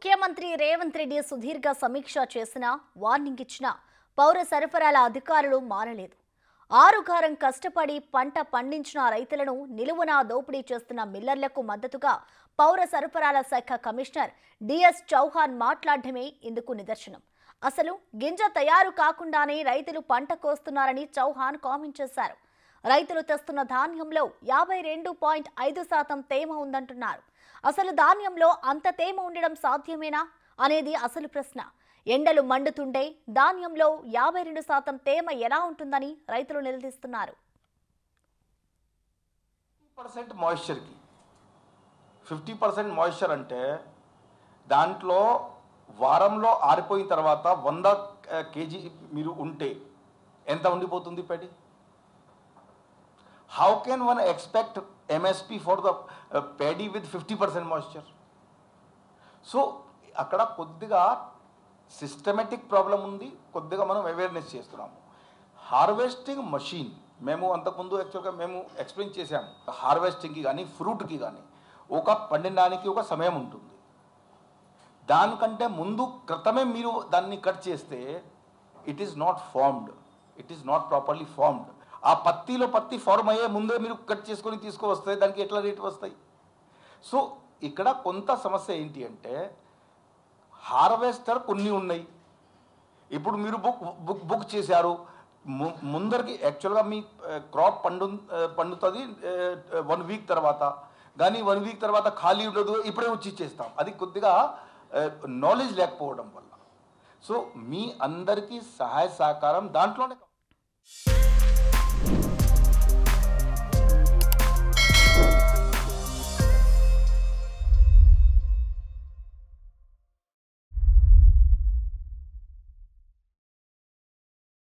ముఖ్యమంత్రి రేవంత్ రెడ్డి సుదీర్ఘ సమీక్ష చేసినా వార్నింగ్ ఇచ్చినా పౌర సరఫరాల అధికారులు మారలేదు. ఆరుగారం కష్టపడి పంట పండించిన రైతులను నిలువునా దోపిడీ చేస్తున్న మిల్లర్లకు మద్దతుగా పౌర సరఫరాల శాఖ కమిషనర్ డిఎస్ చౌహాన్ మాట్లాడడమే ఇందుకు నిదర్శనం. అసలు గింజ తయారు కాకుండానే రైతులు పంట కోస్తున్నారని చౌహాన్ కామెంట్ చేశారు. రైతులు తెస్తున్న ధాన్యంలో 52.5% తేమ ఉందంటున్నారు. అసలు ధాన్యంలో అంత తేమ ఉండడం సాధ్యమేనా అనేది అసలు ప్రశ్న. ఎండలు మండుతుండే ధాన్యంలో 52% తేమ ఎలా ఉంటుందని రైతులు నిలదీస్తున్నారు. 50% మాయిశ్చర్కి 50% మాయిశ్చర్ అంటే దాంట్లో వారంలో ఆరిపోయిన తర్వాత 100 kg మీరు ఉంటే ఎంత ఉండిపోతుంది పెడి? How can one expect MSP for the paddy with 50% moisture? So అక్కడ కొద్దిగా సిస్టమేటిక్ ప్రాబ్లం ఉంది, కొద్దిగా మనం అవేర్నెస్ చేస్తున్నాము. హార్వెస్టింగ్ మషీన్ మేము అంతకుముందు యాక్చువల్గా మేము ఎక్స్ప్లెయిన్ చేసాము. హార్వెస్టింగ్కి కానీ ఫ్రూట్కి కానీ ఒక పండించడానికి ఒక సమయం ఉంటుంది. దానికంటే ముందు క్రితమే మీరు దాన్ని కట్ చేస్తే it is not formed, it is not properly formed. ఆ పత్తి ఫార్మ్ అయ్యే ముందే మీరు కట్ చేసుకొని తీసుకువస్తే దానికి ఎట్లా రేటు వస్తాయి? సో ఇక్కడ కొంత సమస్య ఏంటి అంటే హార్వెస్టర్ కొన్ని ఉన్నాయి. ఇప్పుడు మీరు బుక్ చేశారు, ముందరికి యాక్చువల్గా మీ క్రాప్ పండుతుంది 1 వీక్ తర్వాత, కానీ 1 వీక్ తర్వాత ఖాళీ ఉండదు, ఇప్పుడే వచ్చి ఇచ్చేస్తాం. అది కొద్దిగా నాలెడ్జ్ లేకపోవడం వల్ల. సో మీ అందరికీ సహాయ సహకారం దాంట్లోనే